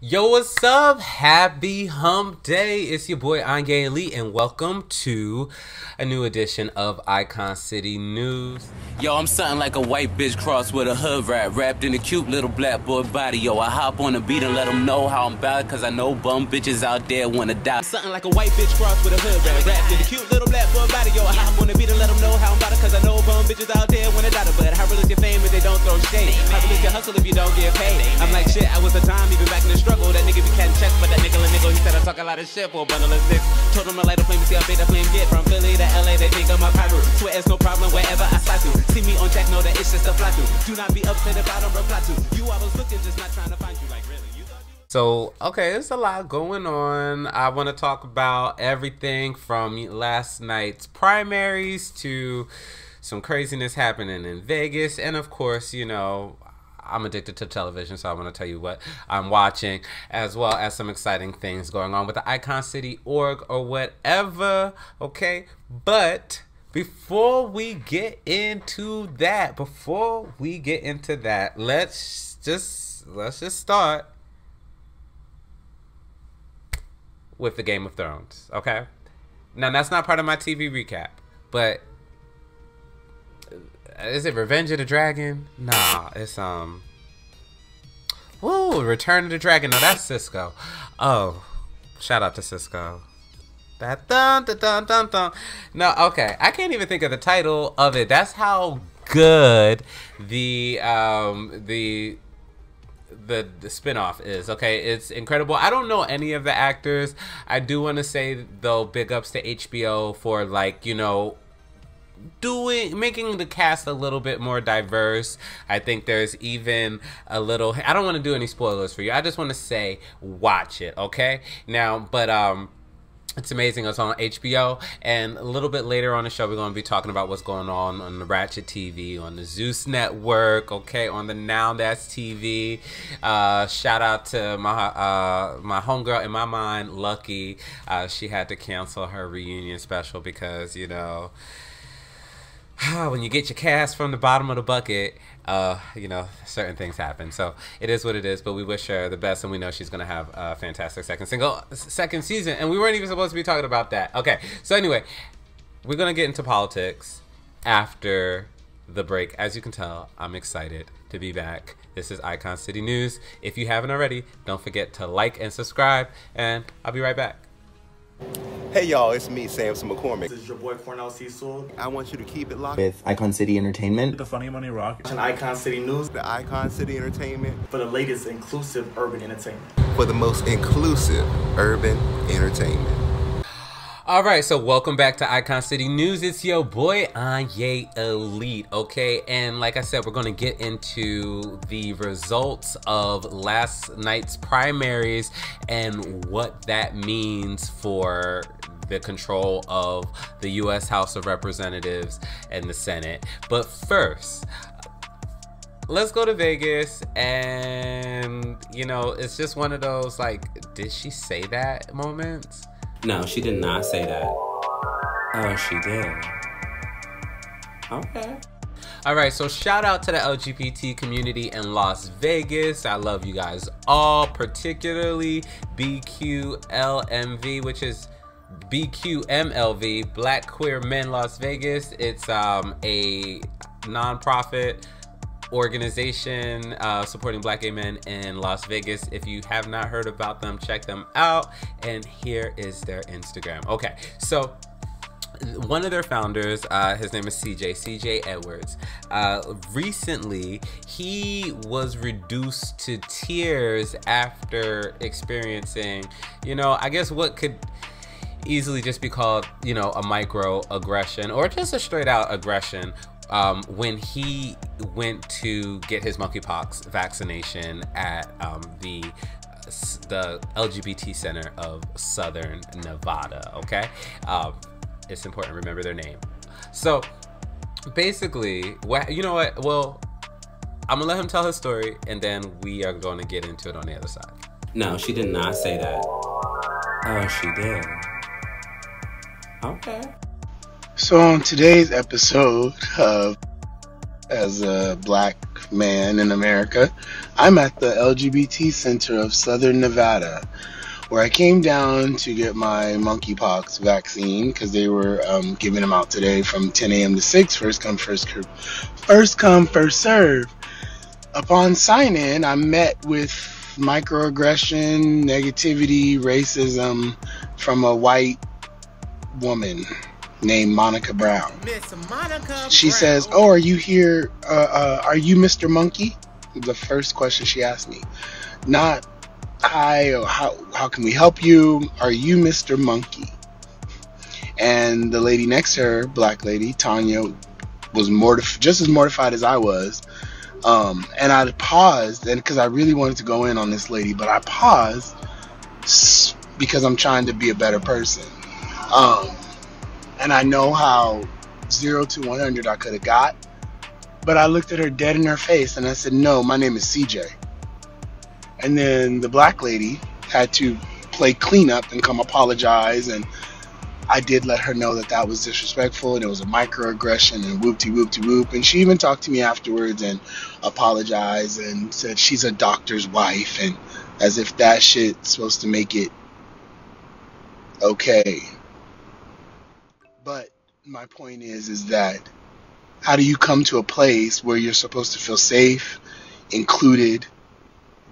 Yo, what's up? Happy hump day. It's your boy Anye Elite and welcome to a new edition of Icon City News. Yo, I'm something like a white bitch crossed with a hood rat, wrapped in a cute little black boy body. Yo, I hop on the beat and let them know how I'm about, cause I know bum bitches out there wanna die. I'm something like a white bitch crossed with a hood rat, wrapped in a cute little black boy body. Yo, I hop on the beat and let them know how I'm about, cause I know bum bitches out there wanna die. But how real is your fame if they don't throw shade? How real is your hustle if you don't get paid? I'm like shit, I was a time even back in the struggle. That nigga be catching checks, but that nigga, he said I talk a lot of shit for a bundle of sticks. Told him to light a flame, see how big the flame get. From Philly to LA, they think I'm a pirate. Swear it's no problem wherever I slide to. See me on Jack, know that it's just a fly through. Do not be upset if I don't reply to you. I was looking, just not trying to find you. Like really, you thought you... So, okay, there's a lot going on. I want to talk about everything from last night's primaries to some craziness happening in Vegas. And of course, you know, I'm addicted to television, so I want to tell you what I'm watching, as well as some exciting things going on with the Icon City org or whatever, okay? But before we get into that, let's just start with the Game of Thrones, okay? Now, that's not part of my TV recap, but is it Revenge of the Dragon? Nah, it's Return of the Dragon. No, that's Cisco. Oh, shout out to Cisco. That dun dun dun dun dun. No, okay. I can't even think of the title of it. That's how good the spinoff is. Okay, it's incredible. I don't know any of the actors. I do want to say though, big ups to HBO for, like, you know, making the cast a little bit more diverse. I think there's even a little, I don't want to do any spoilers for you. I just want to say watch it, okay? Now, but it's amazing. It's on HBO, and a little bit later on the show we're going to be talking about what's going on the Ratchet TV, on the Zeus Network, okay, on the Now That's TV. Shout out to my homegirl in my mind, Lucky. She had to cancel her reunion special because, you know, when you get your cast from the bottom of the bucket, you know, certain things happen. So it is what it is, but we wish her the best, and we know she's going to have a fantastic second season, and we weren't even supposed to be talking about that. Okay, so anyway, we're going to get into politics after the break. As you can tell, I'm excited to be back. This is Icon City News. If you haven't already, don't forget to like and subscribe, and I'll be right back. Hey y'all, it's me, Samson McCormick. This is your boy Cornell Cecil. I want you to keep it locked with Icon City Entertainment, The FunnyMoneyRock, and Icon City News, the Icon City Entertainment, for the latest inclusive urban entertainment. For the most inclusive urban entertainment. Alright, so welcome back to Icon City News. It's your boy Anye Elite, okay? And like I said, we're going to get into the results of last night's primaries and what that means for the control of the U.S. House of Representatives and the Senate. But first, let's go to Vegas, and, you know, it's just one of those, like, did she say that moments? No, she did not say that. Oh, she did. Okay. All right, so shout out to the LGBT community in Las Vegas. I love you guys all, particularly BQLMV, which is BQMLV, Black Queer Men Las Vegas. It's a nonprofit organization supporting Black gay men in Las Vegas. If you have not heard about them, check them out. And here is their Instagram. Okay, so one of their founders, his name is CJ Edwards. Recently, he was reduced to tears after experiencing, you know, I guess what could easily just be called, you know, a microaggression or just a straight out aggression when he went to get his monkeypox vaccination at the LGBT Center of Southern Nevada, okay? It's important to remember their name. So basically, you know what? Well, I'm gonna let him tell his story, and then we are going to get into it on the other side. No, she did not say that. Oh, she did. Okay. So on today's episode of as a black man in America. I'm at the LGBT Center of Southern Nevada, where I came down to get my monkeypox vaccine because they were giving them out today from 10 a.m. to 6. First come, first serve. Upon sign-in, I'm met with microaggression, negativity, racism from a white woman named Monica Brown. She says, "Oh, are you here? Are you Mr. Monkey?" The first question she asked me. Not, "Hi, or how can we help you? Are you Mr. Monkey?" And the lady next to her, black lady, Tanya, was just as mortified as I was. And I paused, and because I really wanted to go in on this lady, but I paused because I'm trying to be a better person. And I know how 0 to 100 I could have got, but I looked at her dead in her face and I said, "No, my name is CJ." And then the black lady had to play cleanup and come apologize, and I did let her know that that was disrespectful and it was a microaggression and whoop-de-whoop-de-whoop. And she even talked to me afterwards and apologized and said she's a doctor's wife, and as if that shit's supposed to make it okay. But my point is that how do you come to a place where you're supposed to feel safe, included,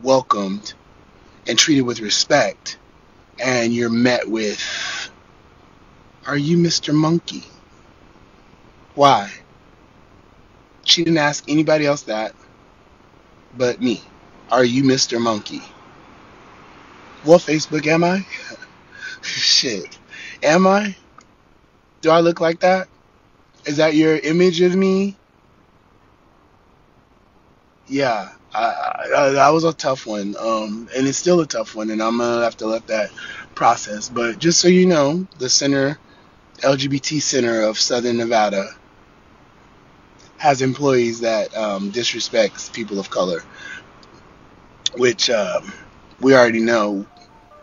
welcomed, and treated with respect, and you're met with, "Are you Mr. Monkey?" Why? She didn't ask anybody else that but me. "Are you Mr. Monkey?" What Facebook am I? Shit. Am I? Do I look like that? Is that your image of me? Yeah. That was a tough one. And it's still a tough one, and I'm going to have to let that process. But just so you know, the LGBT Center of Southern Nevada has employees that disrespects people of color, which we already know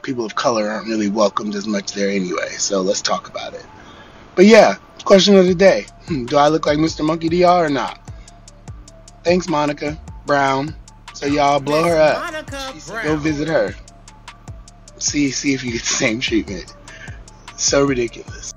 people of color aren't really welcomed as much there anyway. So let's talk about it. But yeah, question of the day. Do I look like Mr. Monkey to y'all or not? Thanks, Monica Brown. So y'all blow her up. Go visit her. See if you get the same treatment. So ridiculous.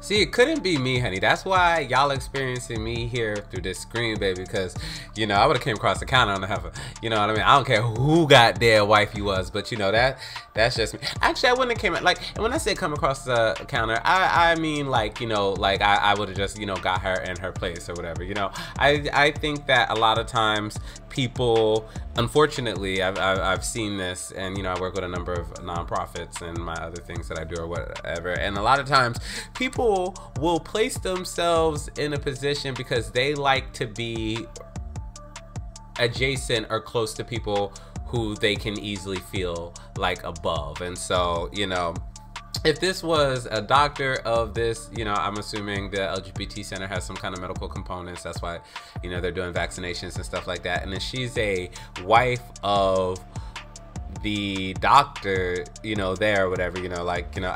See, it couldn't be me, honey. That's why y'all experiencing me here through this screen, baby. Because, you know, I would have came across the counter on the heifer. You know what I mean? I don't care who goddamn wife you was, but you know that's just me. Actually, I wouldn't have came like. And when I say come across the counter, I mean like, you know, like I would have just, you know, got her in her place or whatever. You know, I think that a lot of times people, unfortunately, I've seen this, and you know, I work with a number of nonprofits and my other things that I do or whatever, and a lot of times people will place themselves in a position because they like to be adjacent or close to people who they can easily feel like above. And so, you know, if this was a doctor of this, you know, I'm assuming the LGBT Center has some kind of medical components. That's why, you know, they're doing vaccinations and stuff like that. And then she's a wife of the doctor, you know, there or whatever, you know, like, you know,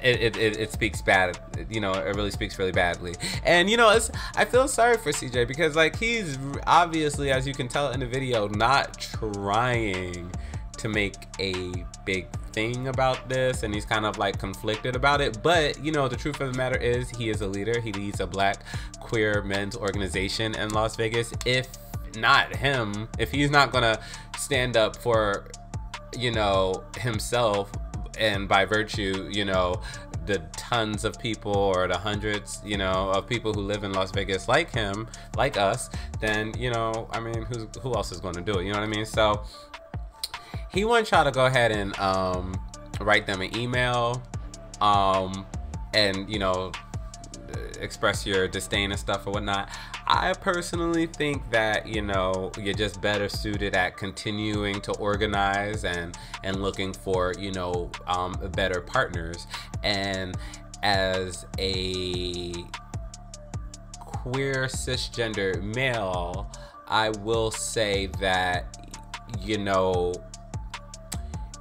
it speaks bad, you know, it really speaks really badly. And you know, I feel sorry for CJ because like he's obviously, as you can tell in the video, not trying to make a big thing about this, and he's kind of like conflicted about it. But you know, the truth of the matter is he is a leader. He leads a black queer men's organization in Las Vegas. If not him, if he's not gonna stand up for, you know, himself, and by virtue, you know, the tons of people or the hundreds, you know, of people who live in Las Vegas like him, like us, then, you know, I mean, who else is going to do it? You know what I mean? So he wouldn't try to go ahead and write them an email and, you know, express your disdain and stuff or whatnot. I personally think that, you know, you're just better suited at continuing to organize and looking for, you know, better partners. And as a queer cisgender male, I will say that, you know,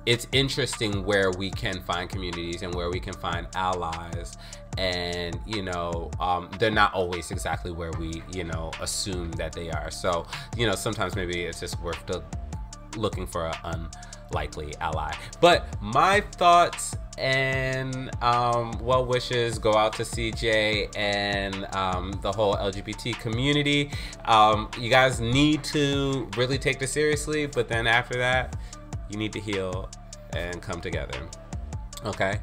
it's interesting where we can find communities and where we can find allies. and you know, they're not always exactly where we, you know, assume that they are. So, you know, sometimes maybe it's just worth looking for an unlikely ally. But my thoughts and well wishes go out to CJ and the whole LGBT community. You guys need to really take this seriously, but then after that, you need to heal and come together. Okay?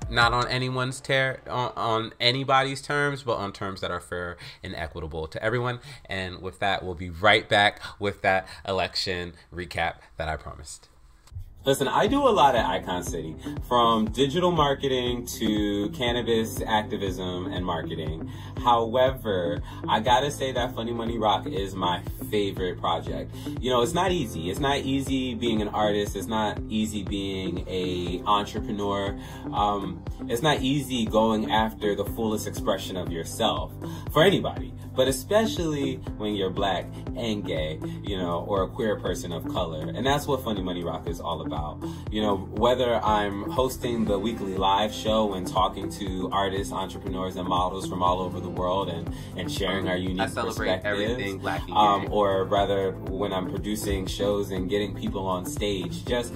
Not on anyone's on anybody's terms, but on terms that are fair and equitable to everyone. And with that, we'll be right back with that election recap that I promised. Listen, I do a lot at Icon City, from digital marketing to cannabis activism and marketing. However, I gotta say that Funny Money Rock is my favorite project. You know, it's not easy. It's not easy being an artist. It's not easy being an entrepreneur. It's not easy going after the fullest expression of yourself for anybody, but especially when you're Black and gay, you know, or a queer person of color. And that's what Funny Money Rock is all about. You know, whether I'm hosting the weekly live show and talking to artists, entrepreneurs, and models from all over the world and sharing our unique perspectives, everything Black and gay. Or rather when I'm producing shows and getting people on stage, just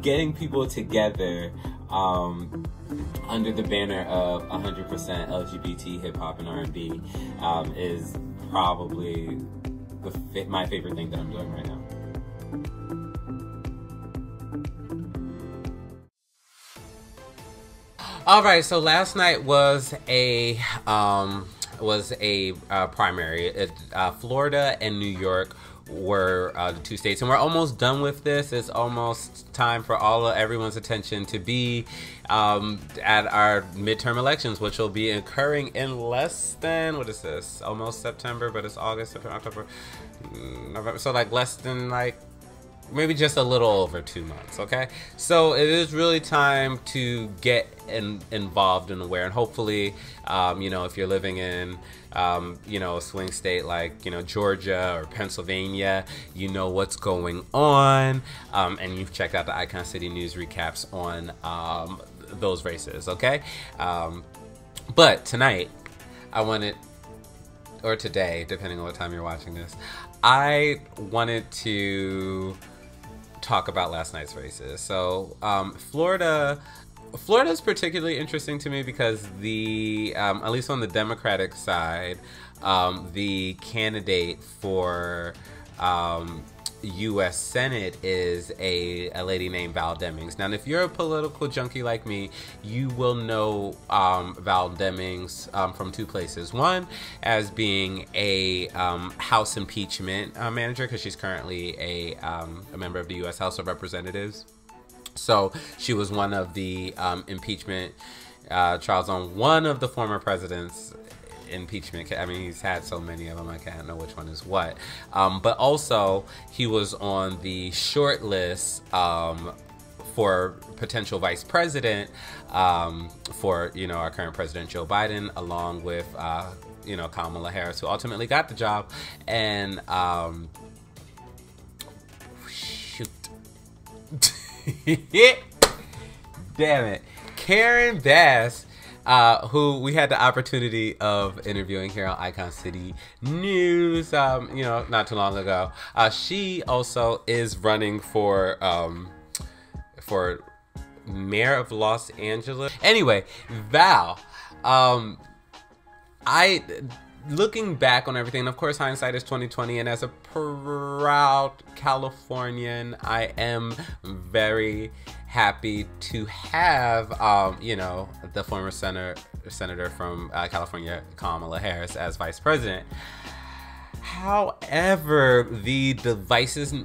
getting people together under the banner of 100% LGBT hip hop and R&B is probably my favorite thing that I'm doing right now. All right, so last night was a primary. Florida and New York were the two states, and we're almost done with this. It's almost time for everyone's attention to be at our midterm elections, which will be occurring in less than, what is this? Almost September, but it's August, September, October, November. So like less than maybe just a little over 2 months, okay? So it is really time to get involved and aware, and hopefully, you know, if you're living in, you know, a swing state like, you know, Georgia or Pennsylvania, you know what's going on, and you've checked out the Icon City News recaps on those races, okay? But tonight, or today, depending on what time you're watching this, I wanted to talk about last night's races. So Florida is particularly interesting to me because at least on the Democratic side, the candidate for U.S. Senate is a lady named Val Demings. Now, if you're a political junkie like me, you will know Val Demings from two places. One, as being a House impeachment manager, because she's currently a member of the U.S. House of Representatives. So she was one of the impeachment trials on one of the former presidents' impeachment. I mean, he's had so many of them, I can't know which one is what. But also, he was on the short list for potential vice president for, you know, our current president, Joe Biden, along with, you know, Kamala Harris, who ultimately got the job. And, shoot. Damn it. Karen Bass, who we had the opportunity of interviewing here on Icon City News, you know, not too long ago. She also is running for mayor of Los Angeles. Anyway, Val, looking back on everything, of course, hindsight is 2020, and as a proud Californian, I am very happy to have, you know, the former senator from California, Kamala Harris, as vice president. However, the divisiveness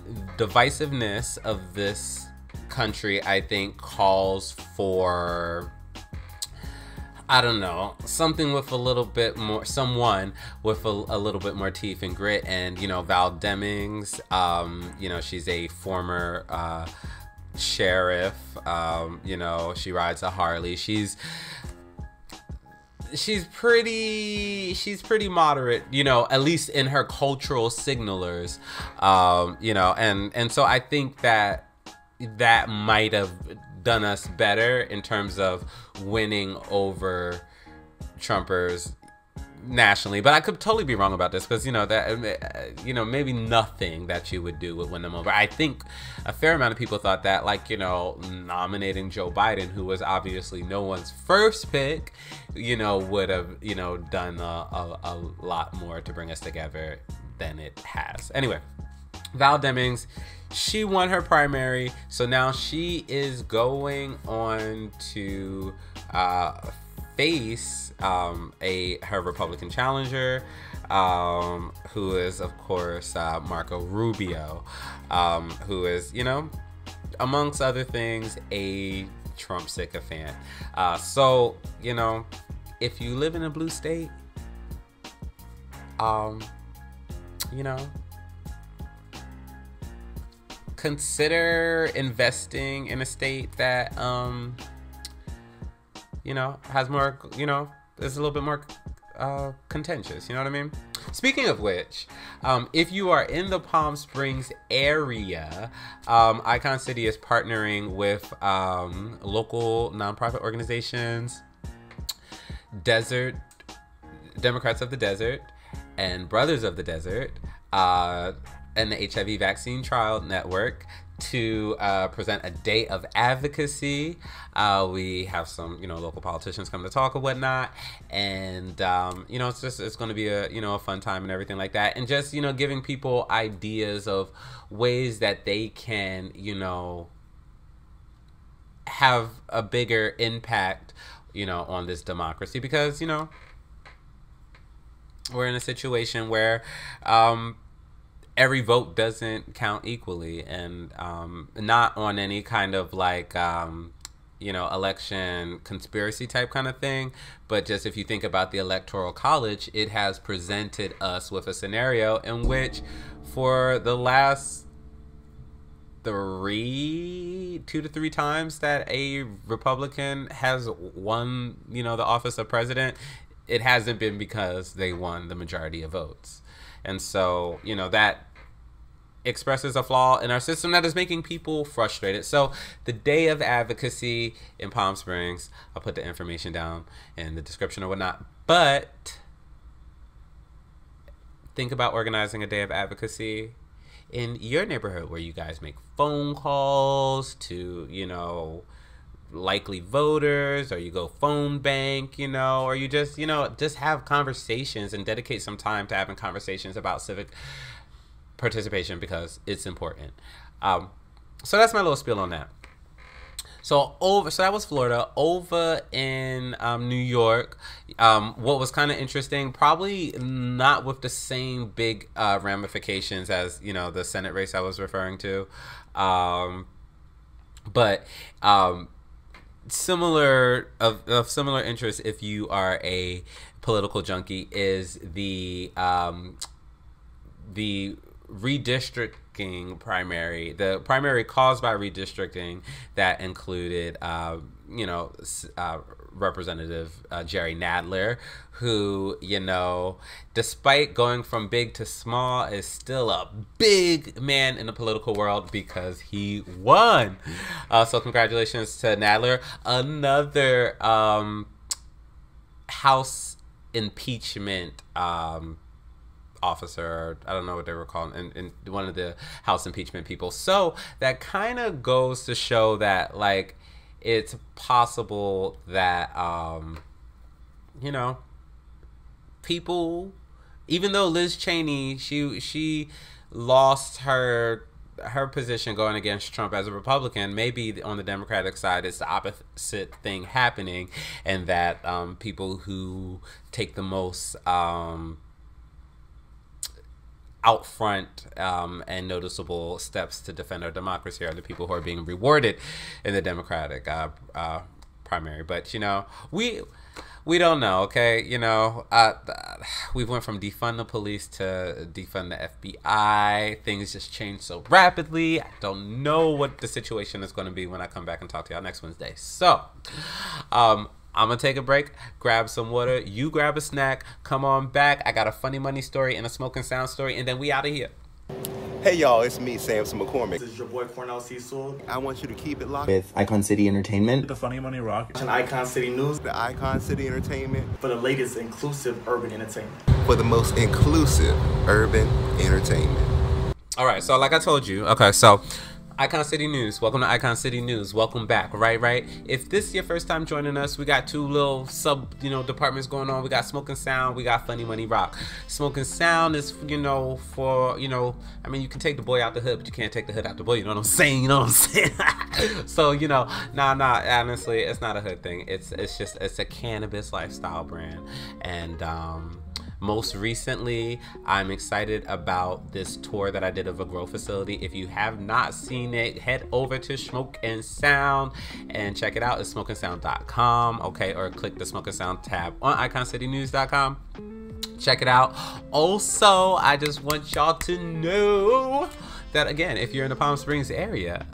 of this country, I think, calls for, I don't know, something with a little bit more, someone with a little bit more teeth and grit. And, you know, Val Demings, you know, she's a former sheriff, you know, she rides a Harley. She's pretty moderate, you know, at least in her cultural signalers, you know, and so I think that might have done us better in terms of winning over Trumpers nationally, but I could totally be wrong about this, because that maybe nothing that you would do would win them over. I think a fair amount of people thought that, like, nominating Joe Biden, who was obviously no one's first pick, would have done a lot more to bring us together than it has. Anyway, Val Demings, she won her primary, so now she is going on to face her Republican challenger, who is, of course, Marco Rubio, who is, amongst other things, a Trump sycophant. So, if you live in a blue state, consider investing in a state that, has more, is a little bit more contentious, you know what I mean? Speaking of which, if you are in the Palm Springs area, Icon City is partnering with local nonprofit organizations, Democrats of the Desert, and Brothers of the Desert, and the HIV Vaccine Trial Network to present a day of advocacy. We have some, local politicians come to talk or whatnot, and it's going to be a fun time and everything like that, and just giving people ideas of ways that they can have a bigger impact on this democracy, because we're in a situation where every vote doesn't count equally, and not on any kind of like election conspiracy type kind of thing, but just if you think about the Electoral College, it has presented us with a scenario in which for the last 2 to 3 times that a Republican has won the office of president, it hasn't been because they won the majority of votes. And so, that expresses a flaw in our system that is making people frustrated. So the day of advocacy in Palm Springs, I'll put the information down in the description or whatnot, but think about organizing a day of advocacy in your neighborhood, where you guys make phone calls to, likely voters, or you go phone bank, or you just, just have conversations and dedicate some time to having conversations about civic participation, because it's important. So that's my little spiel on that. So that was Florida. Over in New York, what was kind of interesting, probably not with the same big ramifications as the Senate race I was referring to, but similar interest, if you are a political junkie, is the redistricting primary, the primary caused by redistricting that included Representative Jerry Nadler, who, despite going from big to small, is still a big man in the political world because he won. So congratulations to Nadler. Another House impeachment officer, I don't know what they were called, and one of the House impeachment people. So that kind of goes to show that, like, it's possible that, people, even though Liz Cheney, she lost her position going against Trump as a Republican, maybe on the Democratic side it's the opposite thing happening, and that people who take the most out front and noticeable steps to defend our democracy are the people who are being rewarded in the Democratic primary. But we don't know, okay? We went from defund the police to defund the FBI. Things just changed so rapidly. I don't know what the situation is going to be when I come back and talk to y'all next Wednesday. So, I'm going to take a break, grab some water, you grab a snack, come on back. I got a funny money story and a smoke and sound story, and then we out of here. Hey y'all, it's me, Samson McCormick. This is your boy Cornell Cecil. I want you to keep it locked with Icon City Entertainment, the FunnyMoneyRock, And Icon City News the Icon City Entertainment for the latest inclusive urban entertainment. for the most inclusive urban entertainment. All right, so like I told you, okay, so Icon City News. Welcome to Icon City News. Welcome back, right? If this is your first time joining us, we got two little departments going on. We got Smoke and Sound, we got Funny Money Rock. Smoke and Sound is, for, I mean, you can take the boy out the hood, but you can't take the hood out the boy, you know what I'm saying? So, honestly, it's not a hood thing. It's a cannabis lifestyle brand. And, most recently, I'm excited about this tour that I did of a grow facility. If you have not seen it, head over to Smoke and Sound and check it out. It's smokeandsound.com, okay, or click the Smoke and Sound tab on iconcitynews.com. Check it out. Also, I just want y'all to know that, again, if you're in the Palm Springs area,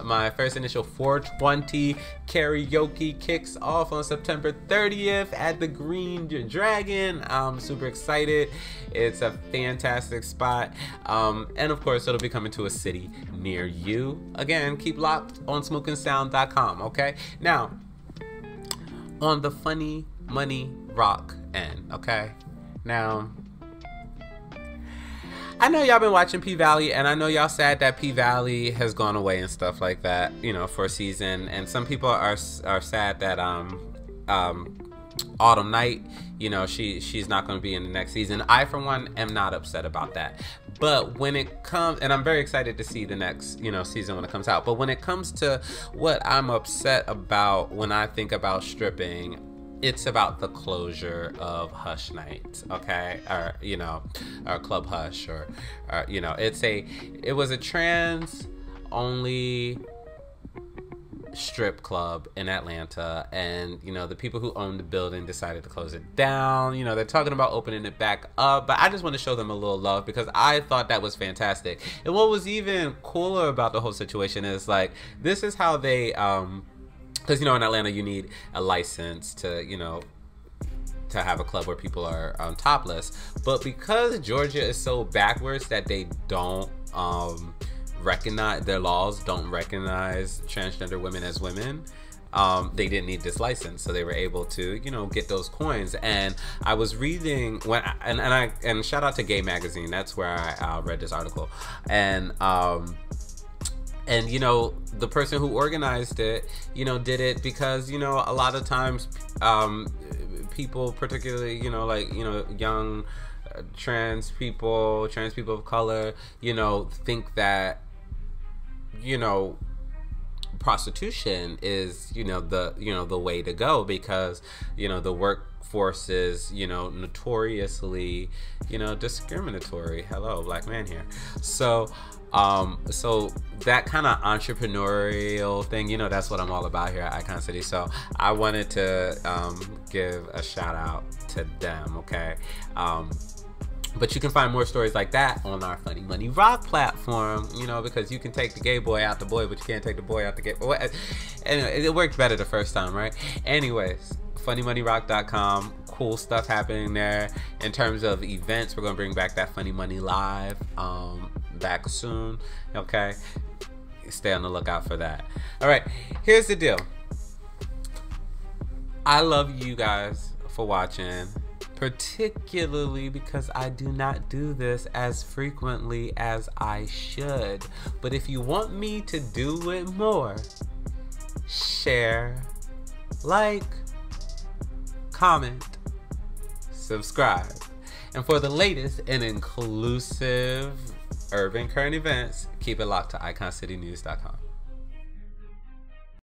my first initial 420 karaoke kicks off on September 30th at the Green Dragon. I'm super excited. It's a fantastic spot. And of course, it'll be coming to a city near you. Again, keep locked on smokeandsound.com, okay? Now, on the Funny Money Rock end, okay? Now, I know y'all been watching P-Valley, and I know y'all sad that P-Valley has gone away and stuff like that, for a season. And some people are sad that Autumn Night, she's not going to be in the next season. I, for one, am not upset about that. But when it comes, and I'm very excited to see the next, season when it comes out. But when it comes to what I'm upset about when I think about stripping, it's about the closure of Hush Night, okay, or or Club Hush, or it was a trans only strip club in Atlanta, and the people who owned the building decided to close it down. They're talking about opening it back up, but I just want to show them a little love because I thought that was fantastic. And what was even cooler about the whole situation is, like, this is how they because in Atlanta you need a license to to have a club where people are topless. But because Georgia is so backwards that they don't recognize, their laws don't recognize transgender women as women, they didn't need this license, so they were able to get those coins. And I was reading and shout out to Gay Magazine, that's where I read this article. And the person who organized it, did it because, a lot of times people, particularly, young trans people of color, think that, prostitution is, the way to go because, the workforce is, notoriously, discriminatory. Hello, black man here. So that kind of entrepreneurial thing, that's what I'm all about here at Icon City. So I wanted to give a shout out to them, okay? But you can find more stories like that on our Funny Money Rock platform, because you can take the gay boy out the boy, but you can't take the boy out the gay boy. Anyway, it worked better the first time, right? Anyways, FunnyMoneyRock.com. Cool stuff happening there. In terms of events, we're going to bring back that Funny Money Live back soon, okay? Stay on the lookout for that. All right, here's the deal. I love you guys for watching, particularly because I do not do this as frequently as I should. But if you want me to do it more, share, like, comment, subscribe. And for the latest and inclusive urban current events, keep it locked to iconcitynews.com.